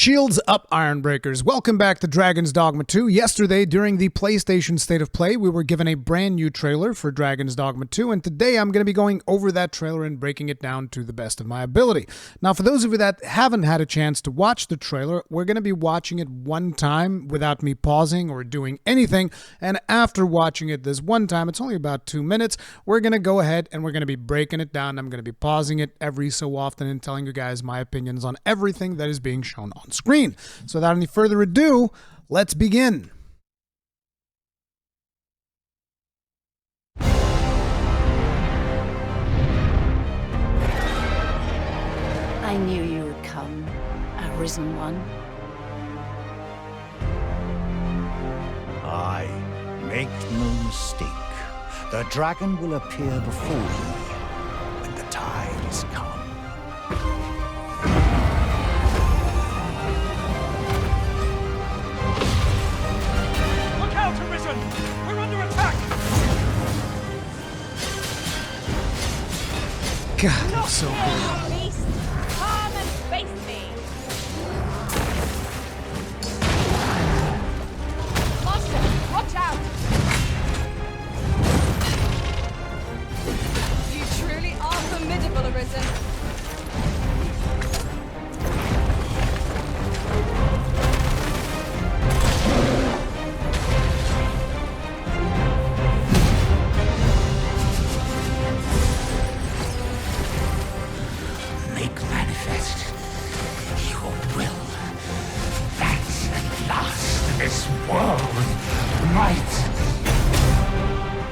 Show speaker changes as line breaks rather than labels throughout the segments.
Shields up, Ironbreakers. Welcome back to Dragon's Dogma 2. Yesterday, during the PlayStation State of Play, we were given a brand new trailer for Dragon's Dogma 2, and today I'm going to be going over that trailer and breaking it down to the best of my ability. Now, for those of you that haven't had a chance to watch the trailer, we're going to be watching it one time without me pausing or doing anything, and after watching it this one time, it's only about 2 minutes, we're going to go ahead and we're going to be breaking it down. I'm going to be pausing it every so often and telling you guys my opinions on everything that is being shown on screen. So without any further ado, let's begin.
I knew you would come, Arisen One.
Aye, make no mistake. The dragon will appear before you when the time is come.
We're under attack!
God, that's so good.
Beast, come and face me! Monster, watch out! You truly are formidable, Arisen.
This world might.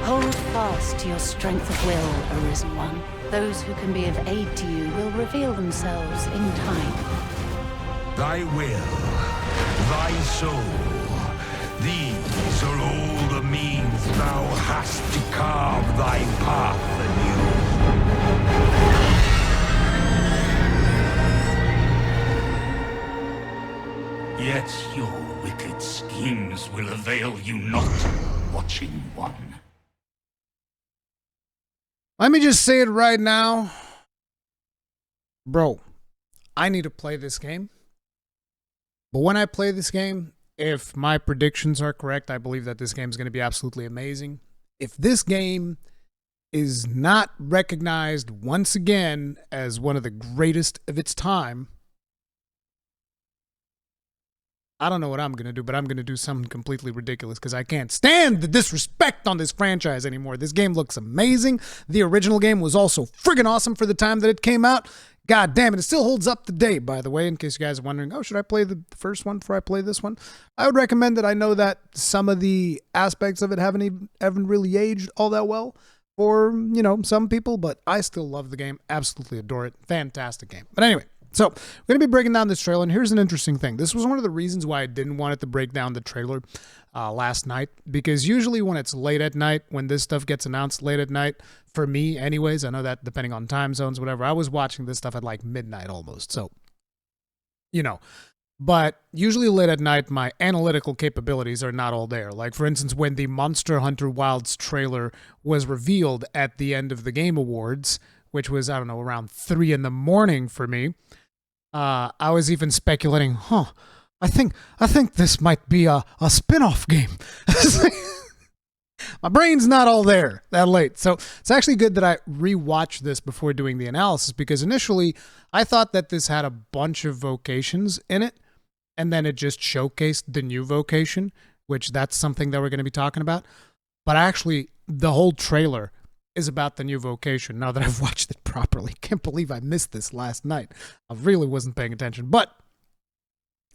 Hold fast to your strength of will, Arisen One. Those who can be of aid to you will reveal themselves in time.
Thy will, thy soul, these are all the means thou hast to carve thy path anew. Yet your wicked schemes will avail you not, Watching One.
Let me just say it right now. Bro, I need to play this game. But when I play this game, if my predictions are correct, I believe that this game is going to be absolutely amazing. If this game is not recognized once again as one of the greatest of its time, I don't know what I'm going to do, but I'm going to do something completely ridiculous because I can't stand the disrespect on this franchise anymore. This game looks amazing. The original game was also friggin' awesome for the time that it came out. God damn it, it still holds up today, by the way, in case you guys are wondering, oh, should I play the first one before I play this one? I would recommend it. I know that some of the aspects of it haven't really aged all that well for, you know, some people, but I still love the game. Absolutely adore it. Fantastic game. But anyway. So, we're going to be breaking down this trailer, and here's an interesting thing. This was one of the reasons why I didn't want it to break down the trailer last night, because usually when it's late at night, when this stuff gets announced late at night, for me anyways, I know that depending on time zones, whatever, I was watching this stuff at like midnight almost, so, you know. But usually late at night, my analytical capabilities are not all there. Like, for instance, when the Monster Hunter Wilds trailer was revealed at the end of the Game Awards, which was, I don't know, around 3 in the morning for me, I was even speculating, I think this might be a spin-off game. My brain's not all there that late. So it's actually good that I rewatched this before doing the analysis, because initially I thought that this had a bunch of vocations in it, and then it just showcased the new vocation, which that's something that we're going to be talking about. But actually, the whole trailer is about the new vocation, now that I've watched it properly. Can't believe I missed this last night. I really wasn't paying attention. But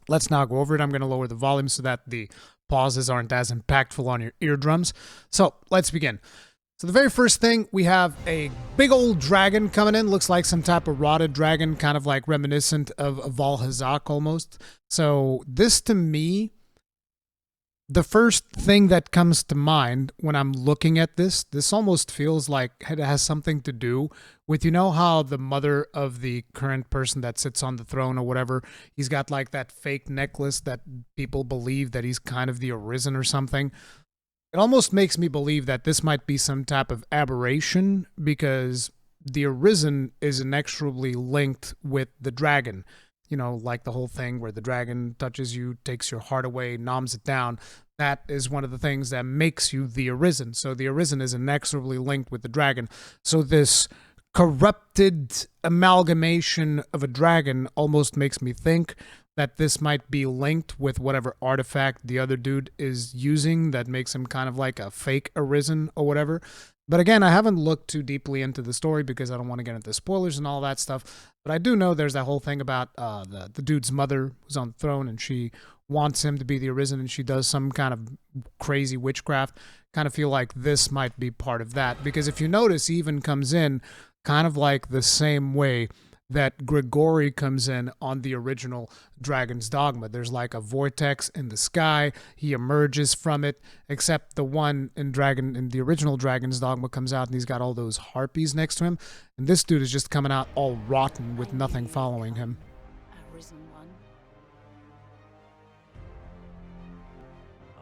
let's now go over it. I'm going to lower the volume so that the pauses aren't as impactful on your eardrums. So let's begin. So the very first thing, we have a big old dragon coming in. Looks like some type of rotted dragon, kind of like reminiscent of Valhazak almost. So this, to me, the first thing that comes to mind when I'm looking at this almost feels like it has something to do with, you know how the mother of the current person that sits on the throne or whatever, he's got like that fake necklace that people believe that he's kind of the Arisen or something. It almost makes me believe that this might be some type of aberration, because the Arisen is inexorably linked with the dragon. you know, like the whole thing where the dragon touches you, takes your heart away, noms it down. That is one of the things that makes you the Arisen. So the Arisen is inexorably linked with the dragon. So this corrupted amalgamation of a dragon almost makes me think that this might be linked with whatever artifact the other dude is using that makes him kind of like a fake Arisen or whatever. But again, I haven't looked too deeply into the story because I don't want to get into spoilers and all that stuff. But I do know there's that whole thing about the dude's mother who's on the throne and she wants him to be the Arisen and she does some kind of crazy witchcraft. Kind of feel like this might be part of that. Because if you notice, he even comes in kind of like the same way that Grigori comes in on the original Dragon's Dogma. There's like a vortex in the sky. He emerges from it, except the one in the original Dragon's Dogma comes out and he's got all those harpies next to him. And this dude is just coming out all rotten with nothing following him.
Arisen one.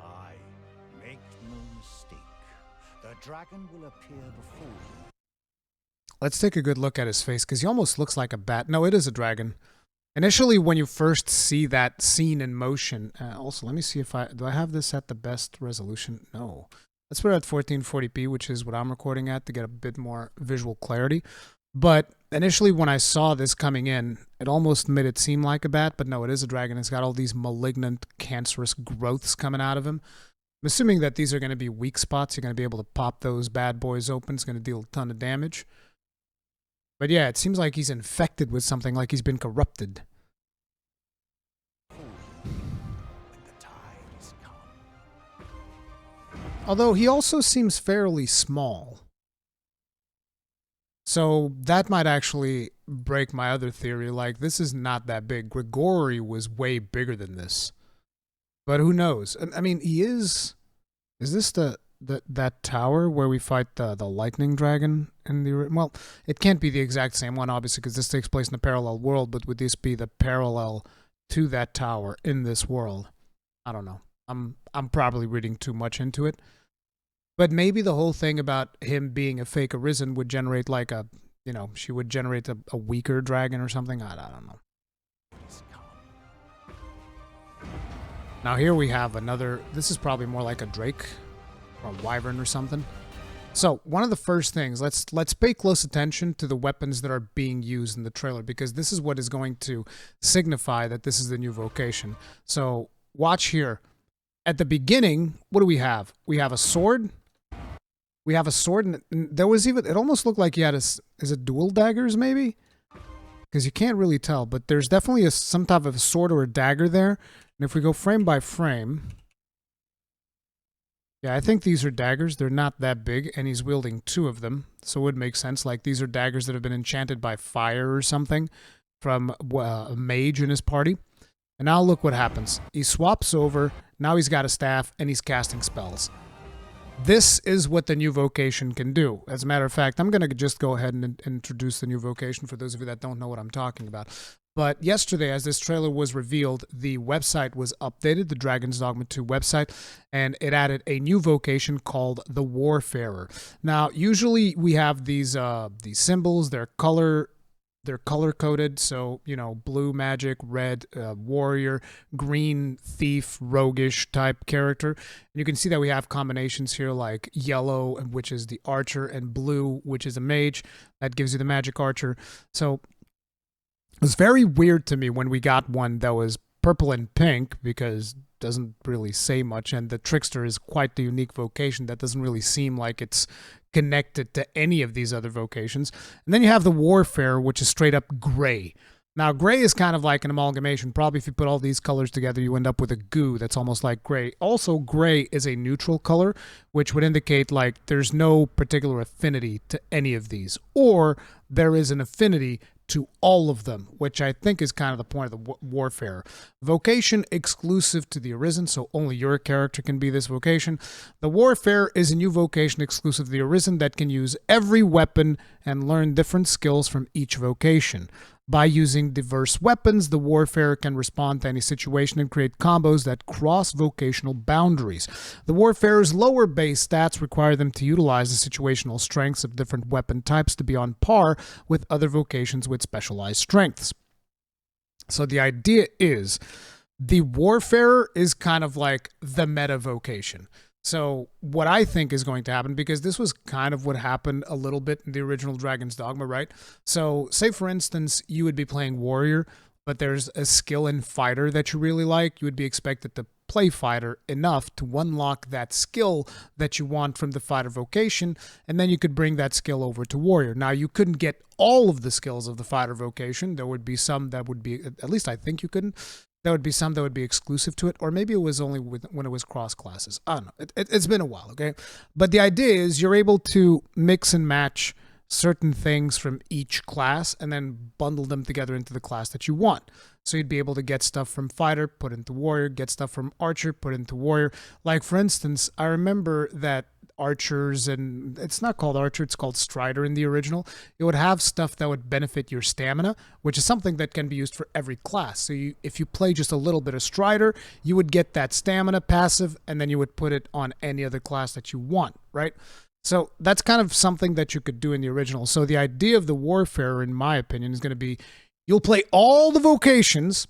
Aye, make no mistake. The dragon will appear before you.
Let's take a good look at his face, because he almost looks like a bat. No, it is a dragon. Initially, when you first see that scene in motion... also, let me see if do I have this at the best resolution? No. Let's put it at 1440p, which is what I'm recording at, to get a bit more visual clarity. But initially, when I saw this coming in, it almost made it seem like a bat, but no, it is a dragon. It's got all these malignant, cancerous growths coming out of him. I'm assuming that these are going to be weak spots. You're going to be able to pop those bad boys open. It's going to deal a ton of damage. But yeah, it seems like he's infected with something, like he's been corrupted. Although he also seems fairly small. So that might actually break my other theory, like this is not that big. Grigori was way bigger than this. But who knows? I mean, he is... Is this that tower where we fight the lightning dragon in the... Well, it can't be the exact same one, obviously, because this takes place in a parallel world, but would this be the parallel to that tower in this world? I don't know. I'm probably reading too much into it. But maybe the whole thing about him being a fake Arisen would generate like a... You know, she would generate a weaker dragon or something. I don't know. Now here we have another... This is probably more like a drake or a wyvern or something. So one of the first things, let's pay close attention to the weapons that are being used in the trailer, because this is what is going to signify that this is the new Vocation. So watch here. At the beginning, what do we have? We have a sword. We have a sword, and there was even... It almost looked like he had is it dual daggers maybe? Because you can't really tell, but there's definitely some type of a sword or a dagger there. And if we go frame by frame... Yeah, I think these are daggers. They're not that big, and he's wielding two of them, so it would make sense. Like, these are daggers that have been enchanted by fire or something from a mage in his party. And now look what happens. He swaps over, now he's got a staff, and he's casting spells. This is what the new Vocation can do. As a matter of fact, I'm going to just go ahead and introduce the new Vocation for those of you that don't know what I'm talking about. But yesterday, as this trailer was revealed, the website was updated, the Dragon's Dogma 2 website, and it added a new vocation called the Warfarer. Now, usually we have these symbols, they're color-coded, so, you know, blue magic, red warrior, green thief, roguish type character. And you can see that we have combinations here like yellow, which is the archer, and blue, which is a mage. That gives you the magic archer. So it was very weird to me when we got one that was purple and pink, because it doesn't really say much, and the Trickster is quite the unique vocation that doesn't really seem like it's connected to any of these other vocations. And then you have the Warfare, which is straight up gray. Now, gray is kind of like an amalgamation. Probably if you put all these colors together, you end up with a goo that's almost like gray. Also, gray is a neutral color, which would indicate like there's no particular affinity to any of these, or there is an affinity to all of them, which I think is kind of the point of the Warfare. Vocation exclusive to the Arisen, so only your character can be this vocation. The Warfare is a new vocation exclusive to the Arisen that can use every weapon and learn different skills from each vocation. By using diverse weapons, the Warfare can respond to any situation and create combos that cross vocational boundaries. The Warfare's lower base stats require them to utilize the situational strengths of different weapon types to be on par with other vocations with specialized strengths. So the idea is the Warfarer is kind of like the meta vocation. So what I think is going to happen, because this was kind of what happened a little bit in the original Dragon's Dogma, right? So say, for instance, you would be playing Warrior, but there's a skill in Fighter that you really like. You would be expected to play Fighter enough to unlock that skill that you want from the Fighter vocation, and then you could bring that skill over to Warrior. Now, you couldn't get all of the skills of the Fighter vocation. There would be some that would be, at least I think you couldn't. There would be some that would be exclusive to it, or maybe it was only when it was cross classes. I don't know. It's been a while, okay? But the idea is you're able to mix and match certain things from each class and then bundle them together into the class that you want. So you'd be able to get stuff from Fighter, put into Warrior, get stuff from Archer, put into Warrior. Like, for instance, I remember that Archers, and it's not called Archer, it's called Strider in the original. It would have stuff that would benefit your stamina, which is something that can be used for every class. So if you play just a little bit of Strider, you would get that stamina passive, and then you would put it on any other class that you want, right? So that's kind of something that you could do in the original. So the idea of the Warfarer, in my opinion, is going to be you'll play all the vocations,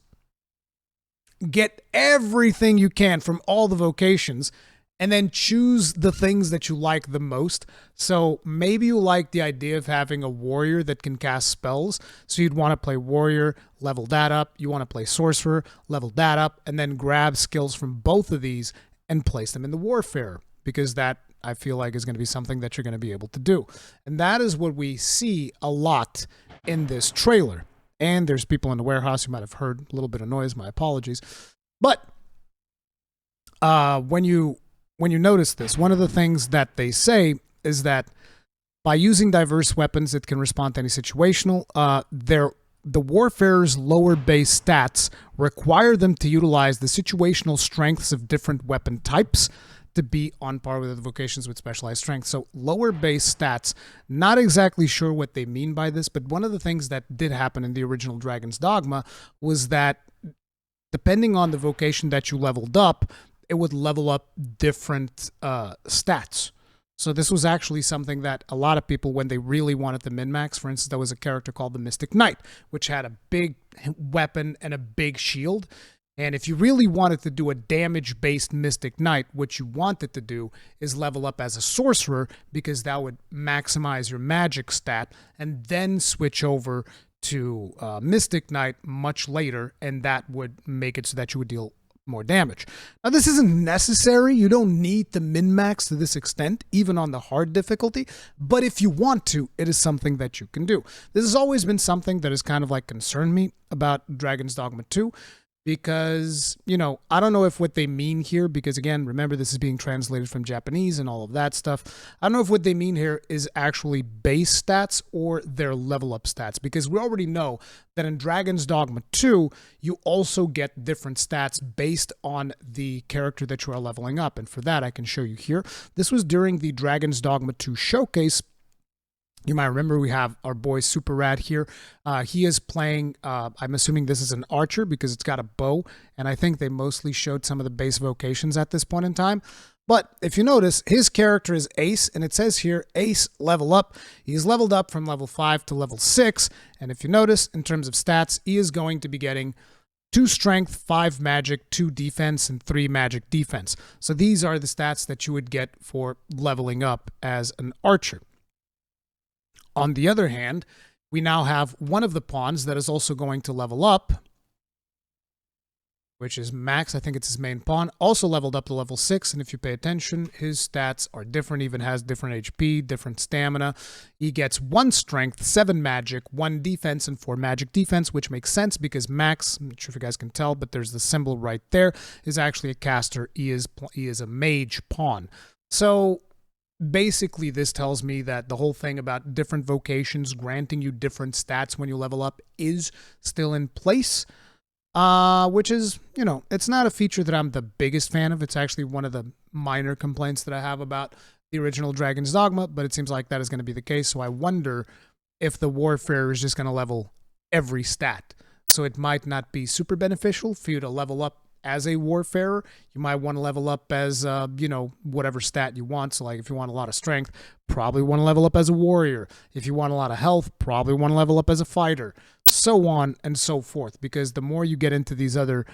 get everything you can from all the vocations, and then choose the things that you like the most. So maybe you like the idea of having a warrior that can cast spells. So you'd want to play warrior, level that up. You want to play sorcerer, level that up, and then grab skills from both of these and place them in the Warfarer, because that, I feel like, is going to be something that you're going to be able to do. And that is what we see a lot in this trailer. And there's people in the warehouse. You might have heard a little bit of noise. My apologies. But when you notice this, one of the things that they say is that by using diverse weapons, it can respond to any situational. The Warfarer's lower base stats require them to utilize the situational strengths of different weapon types to be on par with the vocations with specialized strength. So lower base stats, not exactly sure what they mean by this, but one of the things that did happen in the original Dragon's Dogma was that depending on the vocation that you leveled up, it would level up different stats. So this was actually something that a lot of people, when they really wanted the min-max, for instance, there was a character called the Mystic Knight, which had a big weapon and a big shield. And if you really wanted to do a damage-based Mystic Knight, what you wanted to do is level up as a sorcerer, because that would maximize your magic stat, and then switch over to Mystic Knight much later, and that would make it so that you would deal more damage. Now, this isn't necessary. You don't need to min-max to this extent, even on the hard difficulty. But if you want to, it is something that you can do. This has always been something that has kind of like concerned me about Dragon's Dogma 2. Because, I don't know if what they mean here, because again, remember, this is being translated from Japanese and all of that stuff. I don't know if what they mean here is actually base stats or their level up stats, because we already know that in Dragon's Dogma 2, you also get different stats based on the character that you are leveling up. And for that, I can show you here. This was during the Dragon's Dogma 2 showcase. You might remember we have our boy Super Rad here. He is playing, I'm assuming this is an archer because it's got a bow, and I think they mostly showed some of the base vocations at this point in time. But if you notice, his character is Ace, and it says here, Ace level up. He's leveled up from level 5 to level 6, and if you notice, in terms of stats, he is going to be getting 2 strength, 5 magic, 2 defense, and 3 magic defense. So these are the stats that you would get for leveling up as an archer. On the other hand, we now have one of the pawns that is also going to level up, which is Max. I think it's his main pawn, also leveled up to level 6. And if you pay attention, his stats are different, even has different HP, different stamina. He gets 1 strength, 7 magic, 1 defense, and 4 magic defense, which makes sense because Max, I'm not sure if you guys can tell, but there's the symbol right there, is actually a caster. He is a mage pawn. So basically, this tells me that the whole thing about different vocations granting you different stats when you level up is still in place, which is, it's not a feature that I'm the biggest fan of. It's actually one of the minor complaints that I have about the original Dragon's Dogma, but it seems like that is going to be the case. So I wonder if the Warfarer is just going to level every stat. So it might not be super beneficial for you to level up as a Warfarer. You might want to level up as, whatever stat you want. So like if you want a lot of strength, probably want to level up as a warrior. If you want a lot of health, probably want to level up as a fighter. so on and so forth, because the more you get into these other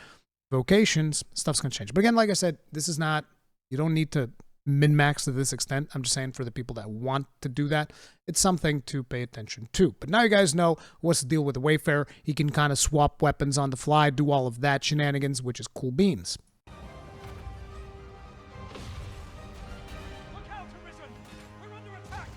vocations, stuff's going to change. But again, like I said, this is not, you don't need to min-max to this extent. I'm just saying for the people that want to do that, it's something to pay attention to. But now you guys know what's the deal with the Wayfarer. He can kind of swap weapons on the fly, do all of that shenanigans, which is cool beans.
Look out, Arisen! We're under attack!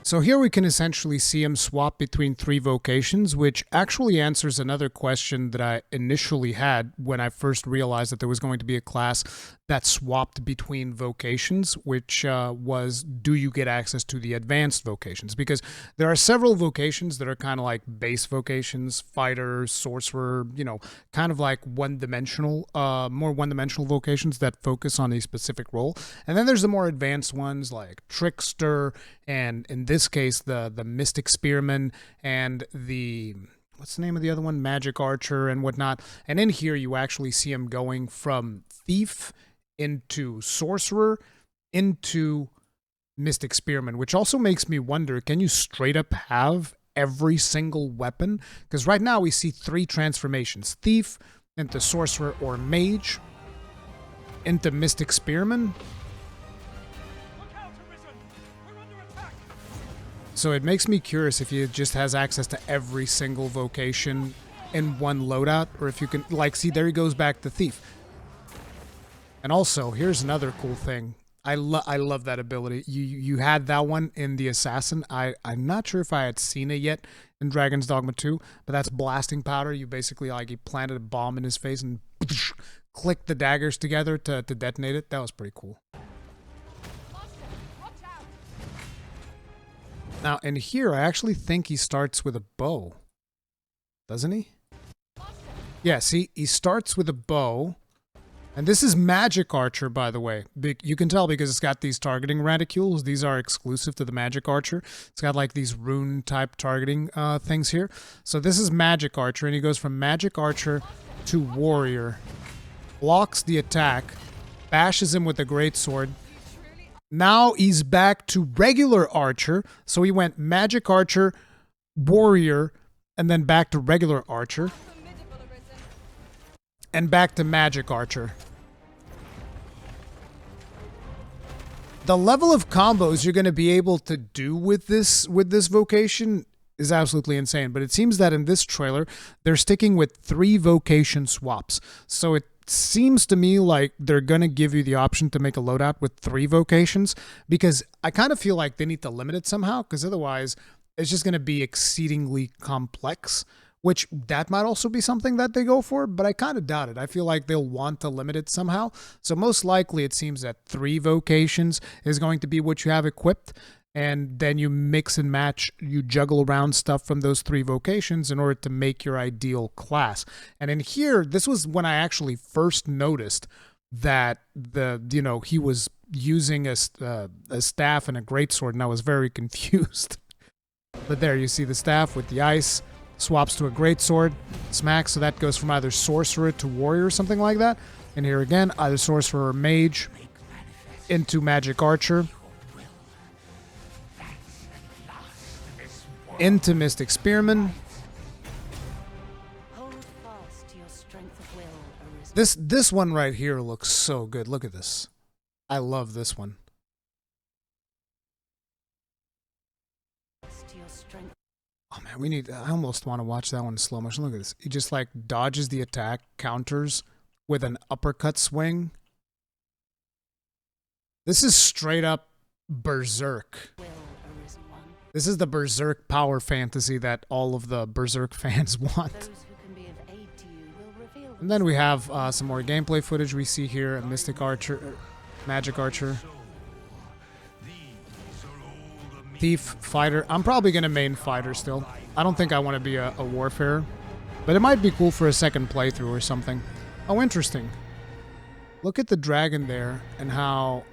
So here we can essentially see him swap between 3 vocations, which actually answers another question that I initially had when I first realized that there was going to be a class that swapped between vocations, which was, do you get access to the advanced vocations? Because there are several vocations that are kind of like base vocations, fighter, sorcerer, you know, kind of like one-dimensional, more one-dimensional vocations that focus on a specific role. And then there's the more advanced ones like trickster, and in this case, the mystic spearman and the, what's the name of the other one? Magic archer and whatnot. And in here, you actually see him going from thief into sorcerer into mystic spearman, which also makes me wonder, can you straight up have every single weapon? Because right now we see 3 transformations: thief into sorcerer or mage into mystic spearman.
Look out, Arisen! We're under attack!
So it makes me curious if he just has access to every single vocation in one loadout, or if you can, like, see, there he goes back to thief. And also, here's another cool thing. I love that ability. You had that one in the Assassin. I'm not sure if I had seen it yet in Dragon's Dogma 2, but that's blasting powder. You basically, like, he planted a bomb in his face and clicked the daggers together to detonate it. That was pretty cool.
Monster, watch out!
Now, in here, I actually think he starts with a bow. Doesn't he? Yeah, see, he starts with a bow. And this is Magic Archer, by the way. You can tell because it's got these targeting reticules. These are exclusive to the Magic Archer. It's got like these rune-type targeting things here. So this is Magic Archer, and he goes from Magic Archer to Warrior. Blocks the attack. Bashes him with a greatsword. Now he's back to regular Archer. So he went Magic Archer, Warrior, and then back to regular Archer.
Formidable, Arisen.
And back to Magic Archer. The level of combos you're going to be able to do with this vocation is absolutely insane. But it seems that in this trailer, they're sticking with 3 vocation swaps. So it seems to me like they're going to give you the option to make a loadout with 3 vocations, because I kind of feel like they need to limit it somehow, because otherwise it's just going to be exceedingly complex. Which that might also be something that they go for, but I kind of doubt it. I feel like they'll want to limit it somehow. So most likely it seems that 3 vocations is going to be what you have equipped, and then you mix and match, you juggle around stuff from those 3 vocations in order to make your ideal class. And in here, this was when I actually first noticed that he was using a staff and a greatsword, and I was very confused. But there you see the staff with the ice. Swaps to a greatsword, smacks, so that goes from either sorcerer to warrior or something like that. And here again, either sorcerer or mage into magic archer, into mystic spearman.
Hold fast to your strength of will, Arisen.
This one right here looks so good. Look at this. I love this one.
To your strength.
Oh man, I almost want to watch that one in slow motion. Look at this. He just like dodges the attack, counters with an uppercut swing. This is straight up Berserk.
Will, Arisen One.
This is the Berserk power fantasy that all of the Berserk fans want.
Those who can be of aid to you will reveal
And then we have some more gameplay footage we see here. A Mystic Archer, Magic Archer. Thief, Fighter. I'm probably going to main Fighter still. I don't think I want to be a Warfarer. But it might be cool for a second playthrough or something. Oh, interesting. Look at the dragon there and how...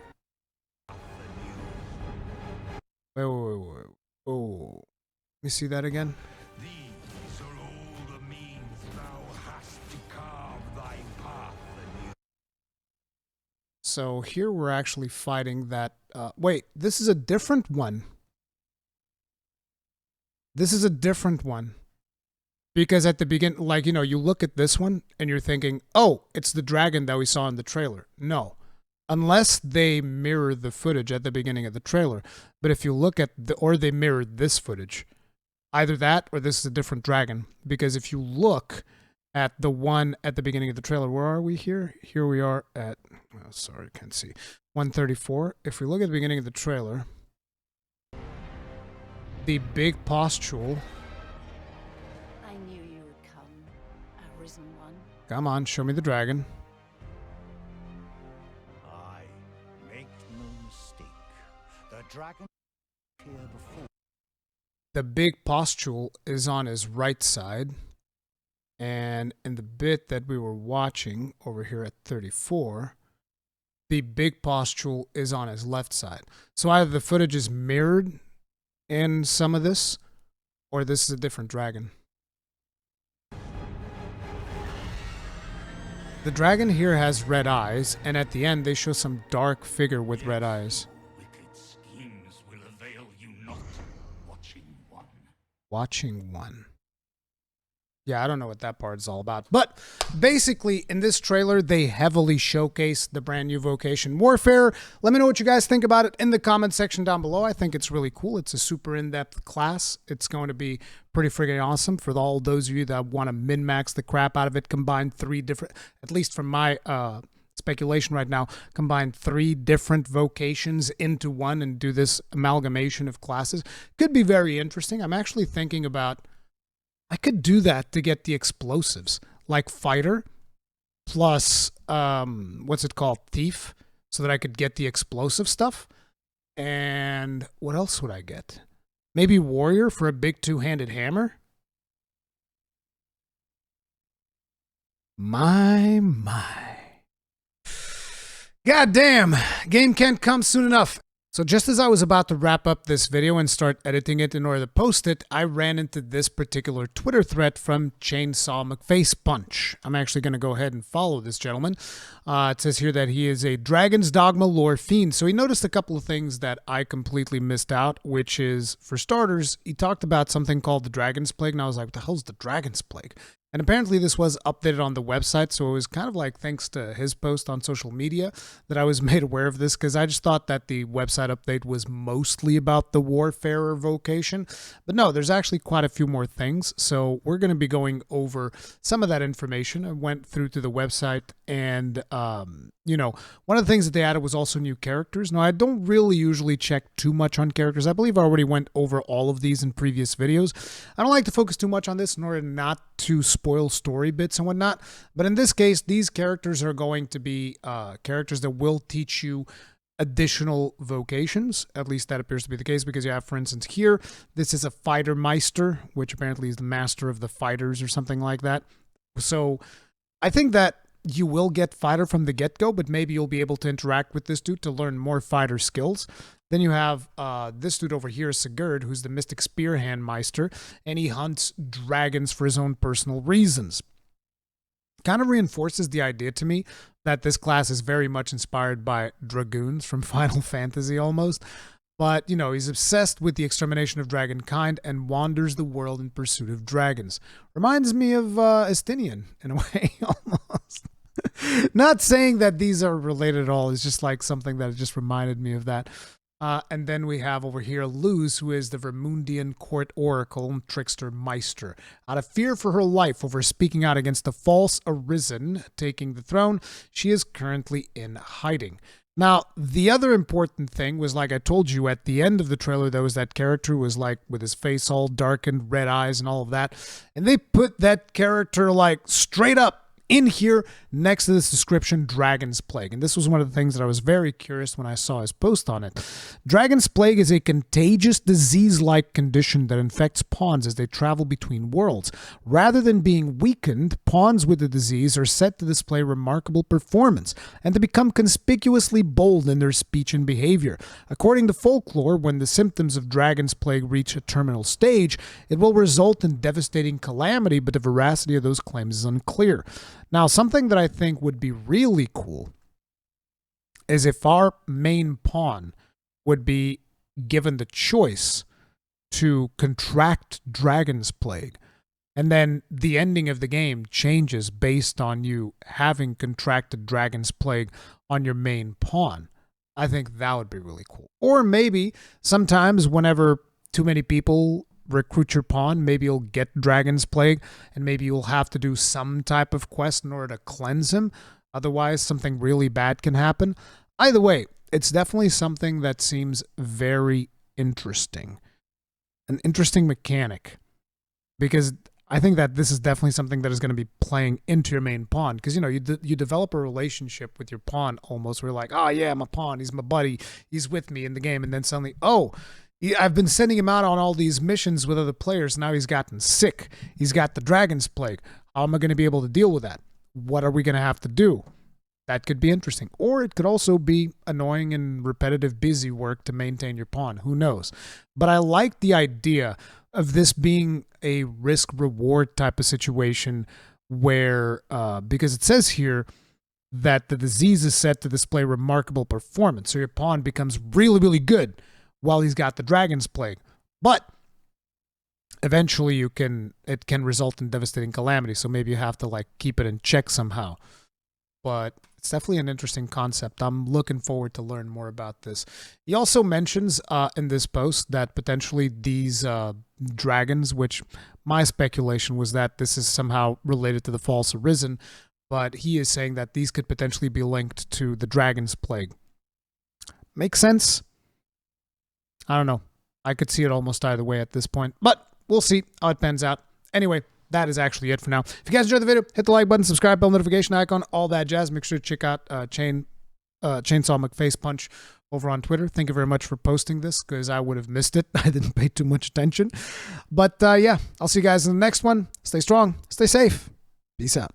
Wait. Oh. Let me see that again.
These are all the means thou hast to carve thy path anew.
So here we're actually fighting that... wait, this is a different one. This is a different one. Because at the beginning, like, you know, you look at this one and you're thinking, oh, it's the dragon that we saw in the trailer. No, unless they mirror the footage at the beginning of the trailer. But if you look at or they mirrored this footage, either that or this is a different dragon. Because if you look at the one at the beginning of the trailer, where are we here? Here we are at, oh, sorry, can't see, 134. If we look at the beginning of the trailer, the big pustule.
I knew you would come, Arisen One.
Come on, show me the dragon.
I make no mistake. The dragon will appear before.
The big pustule is on his right side. And in the bit that we were watching over here at 34, the big pustule is on his left side. So either the footage is mirrored in some of this, or this is a different dragon. The dragon here has red eyes, and at the end they show some dark figure with red eyes.
Wicked schemes will avail you not, watching one.
Watching one. Yeah, I don't know what that part is all about. But basically, in this trailer, they heavily showcase the brand new Vocation Warfare. Let me know what you guys think about it in the comment section down below. I think it's really cool. It's a super in-depth class. It's going to be pretty friggin' awesome for all those of you that want to min-max the crap out of it. Combine 3 different, at least from my speculation right now, combine 3 different vocations into one and do this amalgamation of classes. Could be very interesting. I'm actually thinking about, I could do that to get the explosives, like fighter plus, what's it called, thief, so that I could get the explosive stuff. And what else would I get? Maybe warrior for a big 2-handed hammer? My. God damn, game can't come soon enough. So just as I was about to wrap up this video and start editing it in order to post it, I ran into this particular Twitter thread from Chainsaw McFace Punch. I'm actually going to go ahead and follow this gentleman. It says here that he is a Dragon's Dogma lore fiend. So he noticed a couple of things that I completely missed out, which is, for starters, he talked about something called the Dragon's Plague, and I was like, what the hell's the Dragon's Plague? And apparently this was updated on the website, so it was kind of like thanks to his post on social media that I was made aware of this, because I just thought that the website update was mostly about the Warfarer Vocation. But no, there's actually quite a few more things, so we're going to be going over some of that information. I went through to the website, and you know, one of the things that they added was also new characters. Now, I don't really usually check too much on characters. I believe I already went over all of these in previous videos. I don't like to focus too much on this in order not to spoil story bits and whatnot. But in this case, these characters are going to be characters that will teach you additional vocations. At least that appears to be the case, because you have, for instance, here, this is a fighter meister, which apparently is the master of the fighters or something like that. So I think that you will get fighter from the get-go, but maybe you'll be able to interact with this dude to learn more fighter skills. Then you have this dude over here, Sigurd, who's the Mystic Spearhand Meister, and he hunts dragons for his own personal reasons. Kind of reinforces the idea to me that this class is very much inspired by dragoons from Final Fantasy almost. But, you know, he's obsessed with the extermination of dragonkind and wanders the world in pursuit of dragons. Reminds me of Estinian, in a way, almost. Not saying that these are related at all. It's just like something that just reminded me of that. And then we have over here Luz, who is the Vermundian court oracle and trickster Meister. Out of fear for her life over speaking out against the false Arisen taking the throne, she is currently in hiding. Now, the other important thing was, like I told you, at the end of the trailer, there was that character who was like with his face all darkened, red eyes and all of that. And they put that character like straight up in here next to this description, Dragon's Plague. And this was one of the things that I was very curious when I saw his post on it. Dragon's Plague is a contagious disease-like condition that infects pawns as they travel between worlds. Rather than being weakened, pawns with the disease are set to display remarkable performance and to become conspicuously bold in their speech and behavior. According to folklore, when the symptoms of Dragon's Plague reach a terminal stage, it will result in devastating calamity, but the veracity of those claims is unclear. Now, something that I think would be really cool is if our main pawn would be given the choice to contract Dragon's Plague. And then the ending of the game changes based on you having contracted Dragon's Plague on your main pawn. I think that would be really cool. Or maybe sometimes whenever too many people recruit your pawn, maybe you'll get Dragon's Plague, and maybe you'll have to do some type of quest in order to cleanse him. Otherwise, something really bad can happen. Either way, it's definitely something that seems very interesting. An interesting mechanic. Because I think that this is definitely something that is going to be playing into your main pawn. Because, you know, you develop a relationship with your pawn almost. Where you're like, oh, yeah, my pawn, he's my buddy. He's with me in the game. And then suddenly, oh, I've been sending him out on all these missions with other players. Now he's gotten sick. He's got the Dragon's Plague. How am I going to be able to deal with that? What are we going to have to do? That could be interesting. Or it could also be annoying and repetitive busy work to maintain your pawn. Who knows? But I like the idea of this being a risk-reward type of situation where, because it says here that the disease is set to display remarkable performance. So your pawn becomes really, really good while he's got the Dragon's Plague. But eventually it can result in devastating calamity. So maybe you have to like keep it in check somehow. But it's definitely an interesting concept. I'm looking forward to learn more about this. He also mentions in this post that potentially these dragons, which my speculation was that this is somehow related to the False Arisen, but he is saying that these could potentially be linked to the Dragon's Plague. Makes sense? I don't know. I could see it almost either way at this point, but we'll see how it pans out. Anyway, that is actually it for now. If you guys enjoyed the video, hit the like button, subscribe, bell notification icon, all that jazz. Make sure to check out Chainsaw McFace Punch over on Twitter. Thank you very much for posting this because I would have missed it. I didn't pay too much attention. But yeah, I'll see you guys in the next one. Stay strong, stay safe. Peace out.